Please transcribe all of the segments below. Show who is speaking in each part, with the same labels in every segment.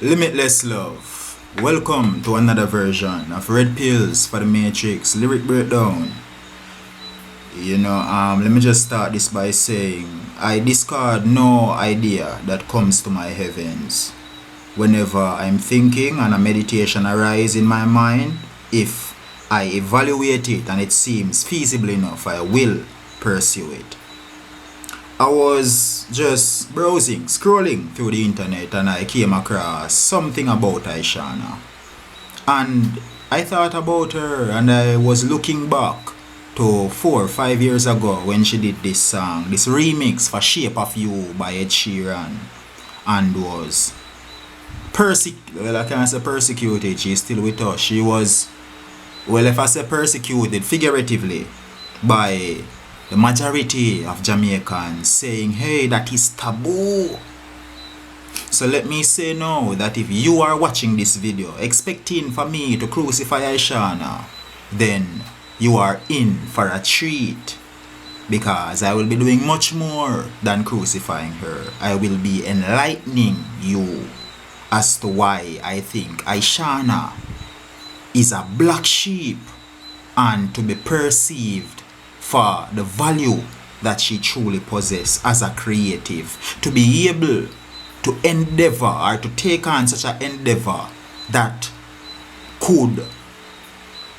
Speaker 1: Limitless love. Welcome to another version of Red Pills for the Matrix lyric breakdown. Let me just start this by saying I discard no idea that comes to my heavens. Whenever I'm thinking and a meditation arises in my mind, if I evaluate it and it seems feasible enough, I will pursue it. I was just browsing, scrolling through the internet, and I came across something about Ishawna. And I thought about her, and I was looking back to 4 or 5 years ago when she did this song, this remix for Shape of You by Ed Sheeran, and was I can't say persecuted, she's still with us. She was, well, if I say persecuted, figuratively, by the majority of Jamaicans saying, hey, that is taboo. So let me say now that if you are watching this video expecting for me to crucify Ishawna, then you are in for a treat, because I will be doing much more than crucifying her. I will be enlightening you as to why I think Ishawna is a black sheep and to be perceived for the value that she truly possesses as a creative, to be able to endeavor or to take on such an endeavor that could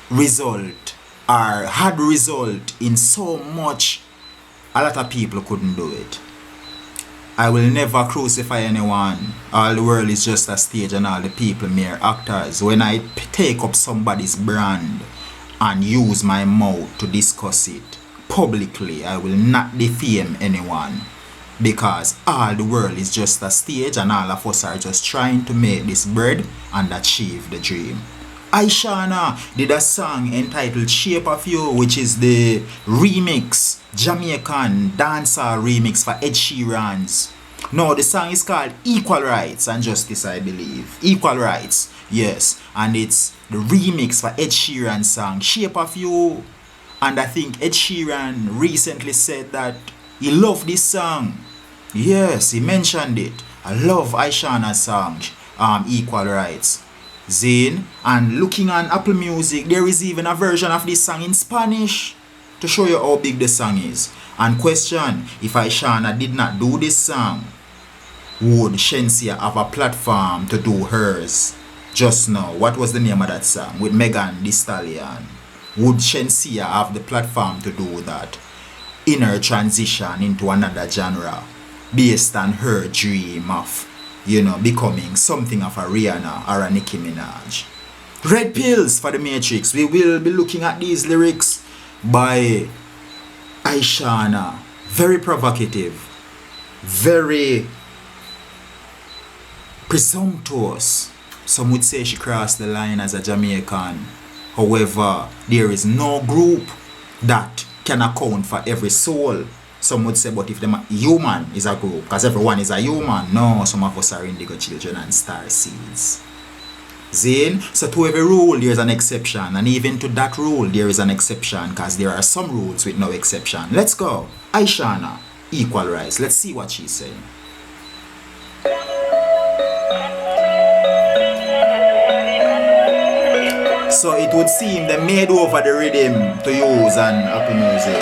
Speaker 1: result or had result in so much a lot of people couldn't do it. I will never crucify anyone. All the world is just a stage and all the people mere actors. When I take up somebody's brand and use my mouth to discuss it publicly, I will not defame anyone, because all the world is just a stage and all of us are just trying to make this bread and achieve the dream. Ishawna did a song entitled Shape of You, which is the remix, Jamaican dancehall remix for Ed Sheeran's. No, the song is called Equal Rights and Justice, I believe. Equal Rights, yes. And it's the remix for Ed Sheeran's song Shape of You. And I think Ed Sheeran recently said that he loved this song. Yes, he mentioned it. I love Ishawna's song, Equal Rights. Zane, and looking on Apple Music, there is even a version of this song in Spanish to show you how big the song is. And question, if Ishawna did not do this song, would Shensia have a platform to do hers just now? What was the name of that song with Megan Thee Stallion? Would Shensia have the platform to do that in her transition into another genre based on her dream of, becoming something of a Rihanna or a Nicki Minaj? Red Pills for the Matrix. We will be looking at these lyrics by Ishawna. Very provocative, very presumptuous. Some would say she crossed the line as a Jamaican. However, there is no group that can account for every soul. Some would say, but if the human is a group, because everyone is a human. No, some of us are indigo children and star seeds. Zane, so to every rule there is an exception, and even to that rule there is an exception, because there are some rules with no exception. Let's go. Ishawna, Equal Rights. Let's see what she's saying. So it would seem they made over the rhythm to use on Apple Music.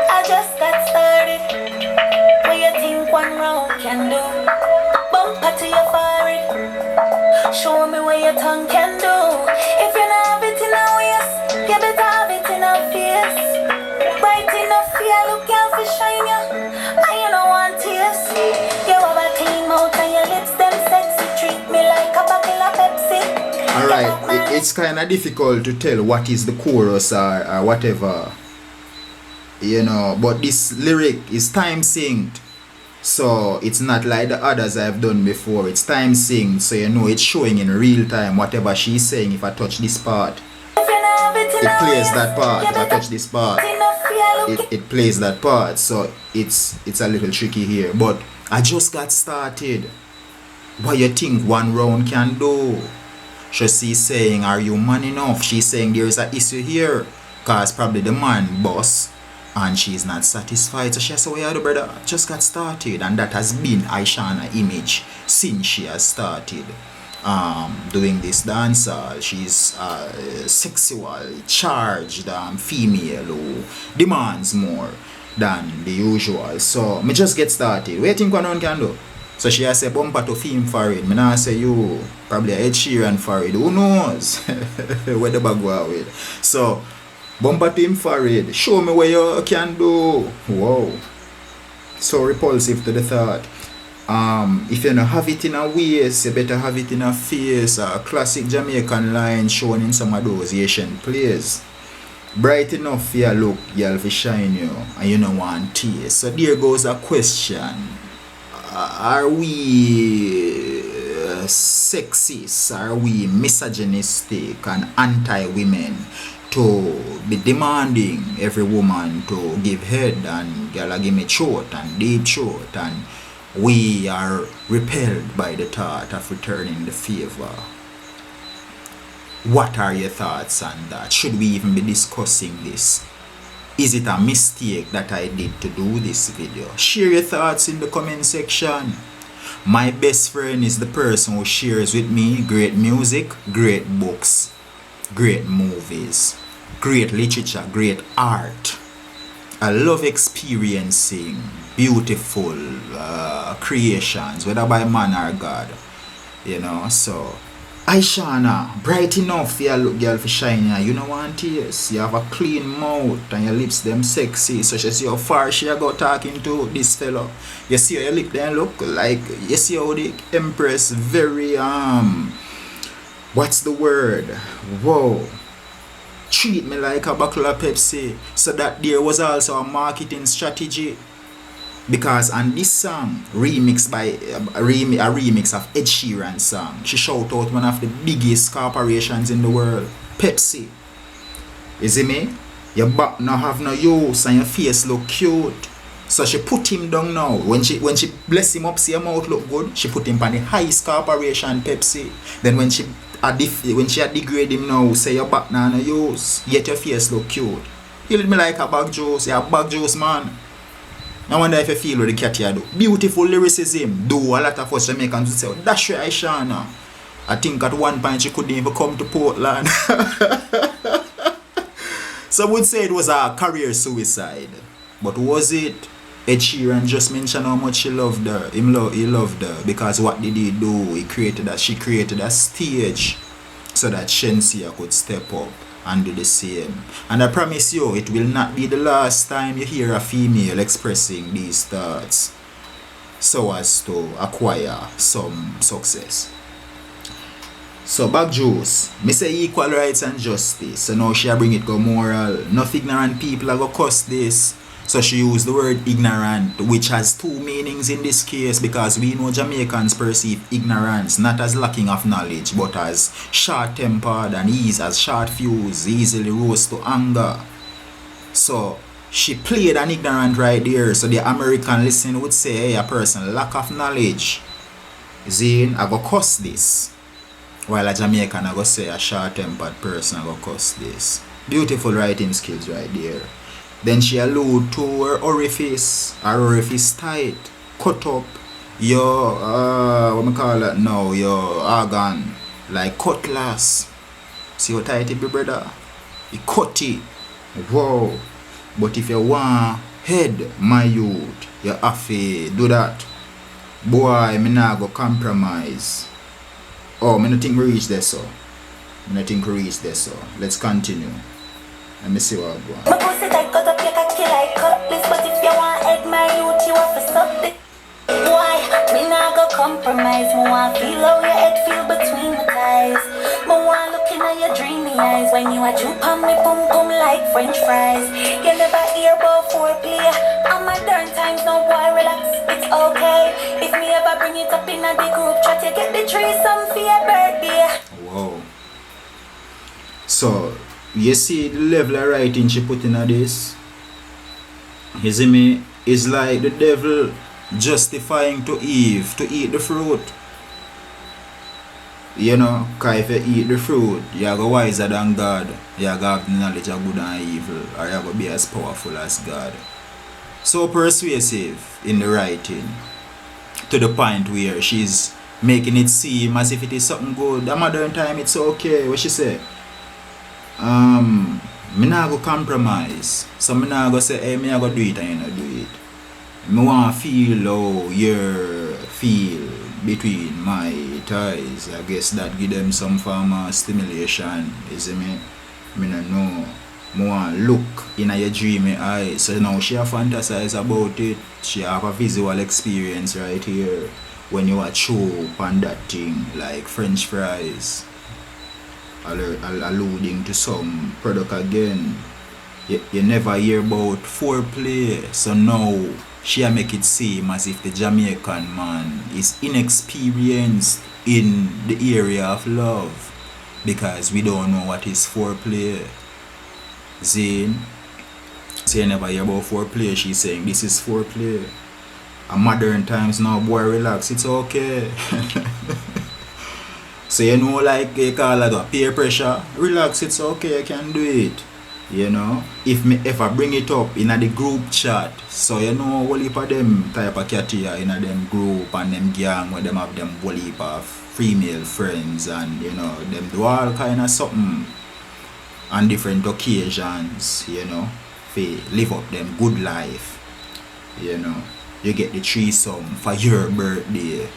Speaker 2: I just got started. What you think one round can do? Bumper to your forehead. Show me what your tongue can do. If you don't have it in a waist, you better have it in a face. Bright enough for you, look out for shine you. I you don't want tears. You have a clean mouth and your lips them sexy. Treat me like a bottle of Pepsi.
Speaker 1: Alright, it's kind of difficult to tell what is the chorus or whatever, but this lyric is time synced, so it's not like the others I've done before. It's time synced, so it's showing in real time whatever she's saying. If I touch this part, it plays that part. If I touch this part, it plays that part. So it's a little tricky here, but I just got started. What you think one round can do? She's saying, are you man enough? She's saying there is an issue here, because probably the man boss and she's not satisfied. So she said, well, yeah, the brother just got started, and that has been Ishawna image since she has started doing this dancehall. She's sexual, charged female who demands more than the usual. So me just get started. What do you think one can do? So she has a bumper to film for it. Me now say you probably a Ed Sheeran for it. Who knows where the bag go with. So bumper to him for it. Show me what you can do. Wow. So repulsive to the thought. If you don't have it in a waist, you better have it in a face. A classic Jamaican line shown in some of those Asian plays. Bright enough for your look, girl, for shine you, and you don't want taste. So there goes a question. Are we sexist? Are we misogynistic and anti-women to be demanding every woman to give head and girl give me throat and deep throat, and we are repelled by the thought of returning the favor? What are your thoughts on that? Should we even be discussing this? Is it a mistake that I did to do this video? Share your thoughts in the comment section. My best friend is the person who shares with me great music, great books, great movies, great literature, great art. I love experiencing beautiful creations, whether by man or God. You know, so Ishawna, bright enough for your look, girl, for shine. You know want tears. You have a clean mouth and your lips them sexy. So she see how far she go talking to this fellow. You see how your lip then look like, you see how the Empress very what's the word? Whoa. Treat me like a bottle of Pepsi. So that there was also a marketing strategy. Because on this song, remixed by a remix of Ed Sheeran's song, she shout out one of the biggest corporations in the world, Pepsi. You see me? Your back now have no use and your face look cute. So she put him down now. When she bless him up, see your mouth look good, she put him on the highest corporation, Pepsi. Then when she degrade him now, say your back now no use, yet your face look cute. You look me like a bag juice, you're a bag juice man. I wonder if you feel what the cat here do. Beautiful lyricism. Do a lot of us Jamaicans would say, oh, that's right, Ishawna. I think at one point she couldn't even come to Portland. Some would say it was a career suicide. But was it? Ed Sheeran just mentioned how much he loved her. He loved her. Because what did he do? She created a stage so that Shensia could step up and do the same. And I promise you, it will not be the last time you hear a female expressing these thoughts so as to acquire some success. So back juice, me say equal rights and justice. So now she bring it go moral. Enough ignorant people are go cuss this. So she used the word ignorant, which has two meanings in this case, because we know Jamaicans perceive ignorance not as lacking of knowledge, but as short-tempered and as short-fused, easily rose to anger. So she played an ignorant right there. So the American listener would say, hey, a person lack of knowledge. Zane, I go cuss this. While a Jamaican, I go say a short-tempered person, I go cuss this. Beautiful writing skills right there. Then she allude to her orifice. Her orifice tight. Cut up your what me call it now, your organ. Like cutlass. See how tight it be, brother? You cut it. Wow. But if you want head, my youth, you have to do that. Boy, me nah go compromise. Oh, me not think we reach there, so. Let's continue. Let me see what I go.
Speaker 2: My pussy tight, cut up your cocky like cutlass. But if you want egg, my youth, you have to suck the. Why? Me nah go compromise. Me want feel how your head feel between my thighs. Me want looking at your dreamy eyes when you a juke on me boom boom like French fries. You never hear about foreplay. On modern times, no boy relax. It's okay. If me ever bring it up in a big group chat, you get the threesome for your birthday.
Speaker 1: Wow. So you see the level of writing she put in this? You see me? It's like the devil justifying to Eve to eat the fruit. You know, because if you eat the fruit, you are go wiser than God. You are going to have the knowledge of good and evil, or you are going to be as powerful as God. So persuasive in the writing, to the point where she's making it seem as if it is something good. A modern time, it's okay. What she say? Me not go compromise. So me not go say, hey, me not go do it and you not do it. Me want to feel how you feel between my thighs. I guess that give them some form of stimulation. You see me? Me not know. Me want look in your dreamy eyes. So now she fantasize about it. She have a visual experience right here. When you are choke on that thing like French fries. Alluding to some product again. You never hear about foreplay. So now she make it seem as if the Jamaican man is inexperienced in the area of love because we don't know what is foreplay. Zane, so you never hear about foreplay. She's saying this is foreplay. And modern times now, boy, relax, it's okay. So you know, like you call it peer pressure, relax, it's okay, you can do it. You know, if I bring it up in the group chat, so you know, whole heap of them type of cat here in them group and them gang where them have them whole heap of female friends and you know, them do all kind of something on different occasions, you know, to live up them good life. You know, you get the threesome for your birthday.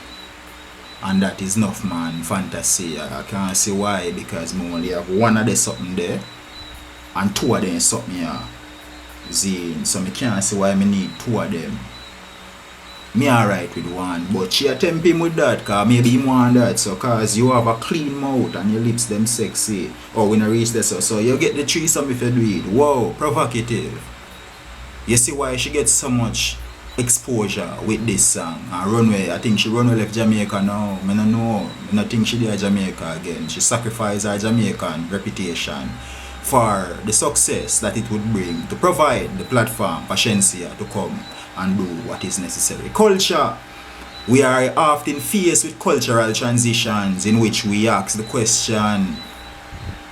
Speaker 1: And that is enough, man. Fantasy. I can't see why, because I only have one of them something there and two of them something here. Zine. So I can't see why I need two of them. Me alright with one, but she attempt him with that, cause maybe he want that. So cause you have a clean mouth and your lips them sexy. Or when I reach this, so you get the threesome if you do it. Whoa, provocative. You see why she gets so much exposure with this song. And Runway, I think she Runway left Jamaica now. I don't know. I don't think she did Jamaica again. She sacrificed her Jamaican reputation for the success that it would bring to provide the platform for Shensia to come and do what is necessary. Culture. We are often faced with cultural transitions in which we ask the question,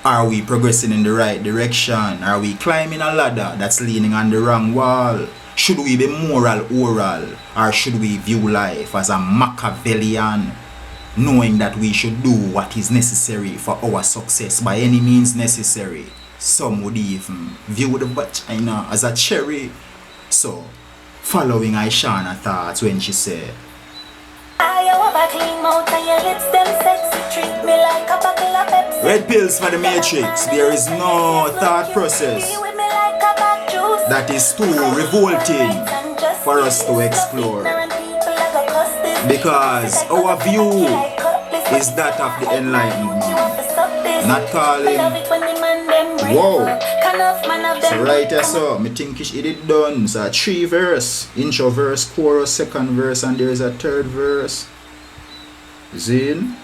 Speaker 1: are we progressing in the right direction? Are we climbing a ladder that's leaning on the wrong wall? Should we be moral oral, or should we view life as a Machiavellian, knowing that we should do what is necessary for our success by any means necessary? Some would even view the vagina as a cherry. So, following Ishawna thoughts when she said, red pills for the matrix. There is no thought process that is too revolting for us to explore, because our view is that of the enlightened man, not calling. Whoa. So right here, so me think it done. So 3 verse, intro verse, chorus, second verse, and there is a third verse. Zine.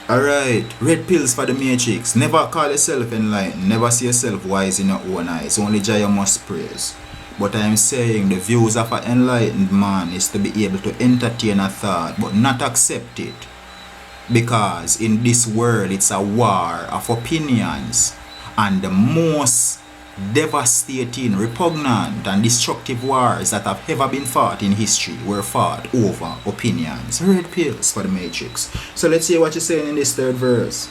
Speaker 1: Alright, red pills for the matrix. Never call yourself enlightened. Never see yourself wise in your own eyes. Only Jah you must praise. But I am saying the views of an enlightened man is to be able to entertain a thought but not accept it. Because in this world it's a war of opinions. And the most devastating, repugnant and destructive wars that have ever been fought in history were fought over opinions. Red pills for the matrix. So let's see what you're saying in this third verse.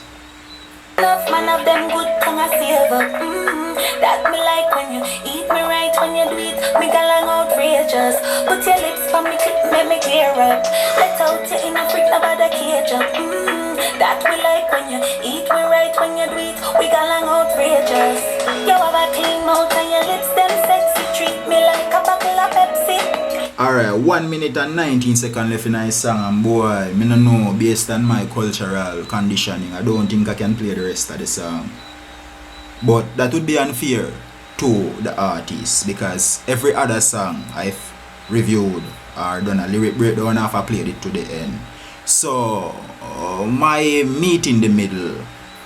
Speaker 2: Enough man of them good tongue I savor. That me like when you eat me right, when you do it, me galang outrageous. Put your lips on me clip, make me clear up. Let out your inner freak about the cage up. That we like when you eat me right, when you do it, we galang outrageous. You have a clean mouth and your lips them sexy. Treat me like a bottle of Pepsi.
Speaker 1: Alright, 1 minute and 19 seconds left in my song, and boy, I don't know, based on my cultural conditioning, I don't think I can play the rest of the song. But that would be unfair to the artist, because every other song I've reviewed or done a lyric breakdown of, I played it to the end. So, my meet in the middle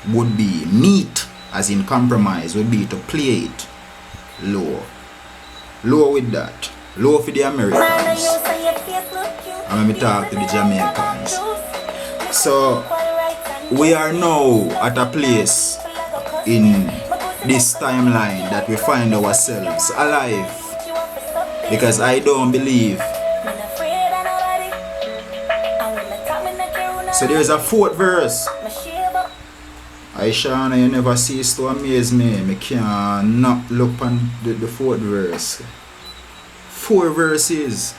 Speaker 1: would be, meet as in compromise, would be to play it low. Low with that. Low for the Americans. And let me talk to the Jamaicans. So, we are now at a place in this timeline that we find ourselves alive, because I don't believe. So there's a fourth verse. Ishawna, you never cease to amaze me. I can't not look on the fourth verse. Four verses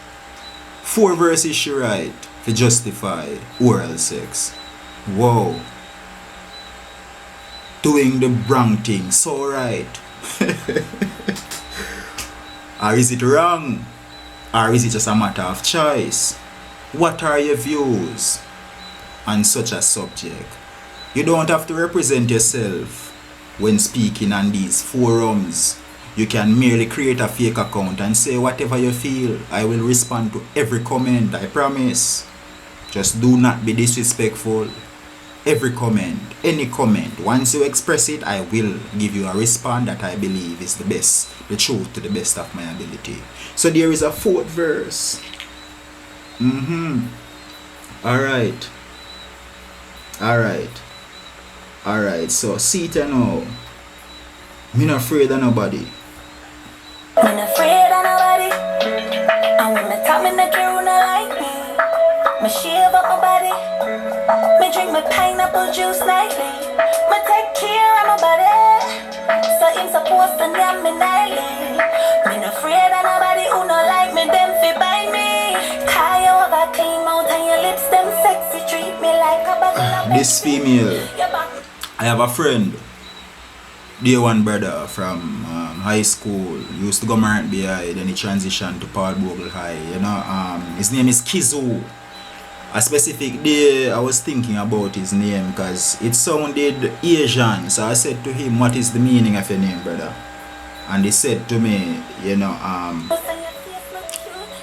Speaker 1: she write to justify oral sex. Wow. Doing the wrong thing so right. Or is it wrong? Or is it just a matter of choice? What are your views on such a subject? You don't have to represent yourself when speaking on these forums. You can merely create a fake account and say whatever you feel. I will respond to every comment, I promise. Just do not be disrespectful. Every comment, any comment, once you express it, I will give you a response that I believe is the best, the truth to the best of my ability. So there is a fourth verse. Alright. So see it now. Me not afraid of nobody.
Speaker 2: Me not afraid of nobody. And when me talk, me not care who not like me. Me shave up my body. Me drink my pineapple juice nightly. Me take care of my body. So him supposed to name me nightly. Me not afraid of nobody who not like me. Them fi buy me. Cause you have a clean mouth and your lips them sexy. Treat me like a bottle of
Speaker 1: This female, I have a friend, dear one brother from high school. He used to go Marant BI, then he transitioned to Paul Bogle High. You know, his name is Kizu. A specific day I was thinking about his name because it sounded Asian. So I said to him, what is the meaning of your name, brother? And he said to me, you know,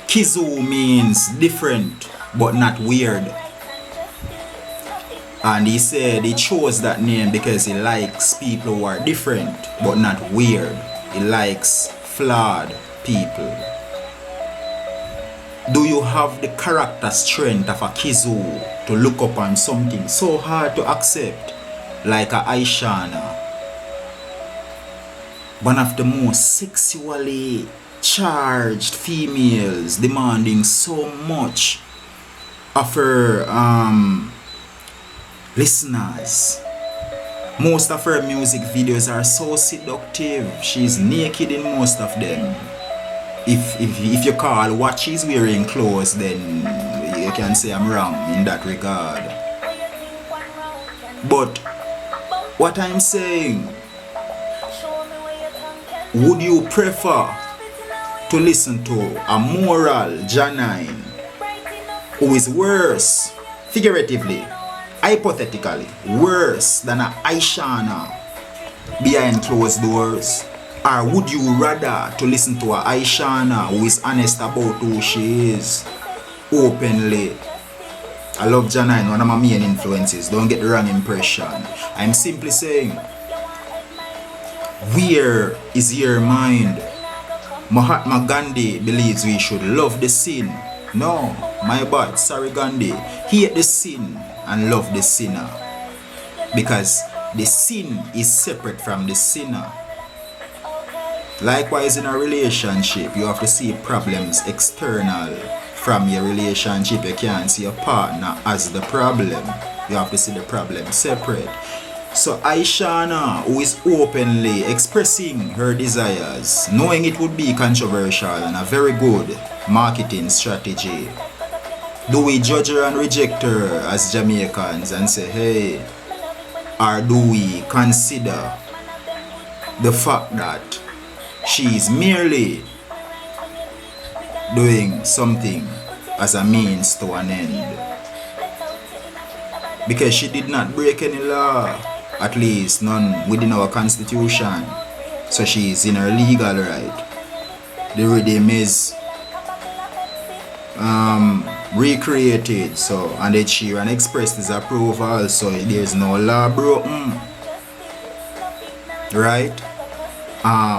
Speaker 1: Kizu means different but not weird. And he said he chose that name because he likes people who are different but not weird. He likes flawed people. Do you have the character strength of a Kizu to look upon something so hard to accept like a Ishawna? One of the most sexually charged females, demanding so much of her listeners. Most of her music videos are so seductive. She's naked in most of them. If you call what she's wearing clothes, then you can say I'm wrong in that regard. But what I'm saying, would you prefer to listen to a moral Janine who is worse, figuratively, hypothetically, worse than a Ishawna behind closed doors? Or would you rather to listen to a Ishawna who is honest about who she is, openly? I love Janine, one of my main influences, don't get the wrong impression. I'm simply saying, where is your mind? Mahatma Gandhi believes we should love the sin. No, my bad, sorry Gandhi. Hate the sin and love the sinner. Because the sin is separate from the sinner. Likewise, in a relationship, you have to see problems external from your relationship. You can't see your partner as the problem. You have to see the problem separate. So Ishawna, who is openly expressing her desires, knowing it would be controversial and a very good marketing strategy, do we judge her and reject her as Jamaicans and say, hey, or do we consider the fact that she is merely doing something as a means to an end? Because she did not break any law, at least none within our constitution. So she is in her legal right. The rhythm is recreated, so, and Ed Sheeran expressed his approval, so there's no law broken. Right?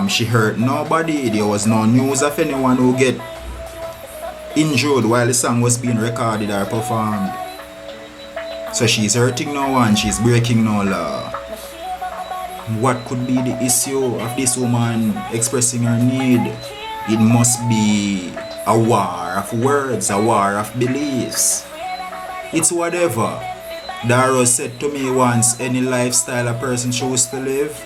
Speaker 1: She hurt nobody. There was no news of anyone who get injured while the song was being recorded or performed. So she's hurting no one, she's breaking no law. What could be the issue of this woman expressing her need? It must be a war of words, a war of beliefs. It's whatever. Daro said to me once, any lifestyle a person chooses to live,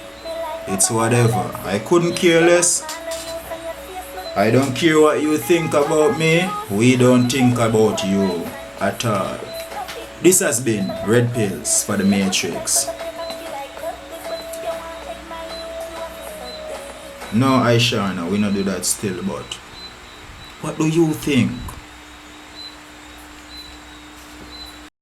Speaker 1: it's whatever. I couldn't care less. I don't care what you think about me. We don't think about you at all. This has been Red Pills for the Matrix. No, Ishawna, we not do that still, but what do you think?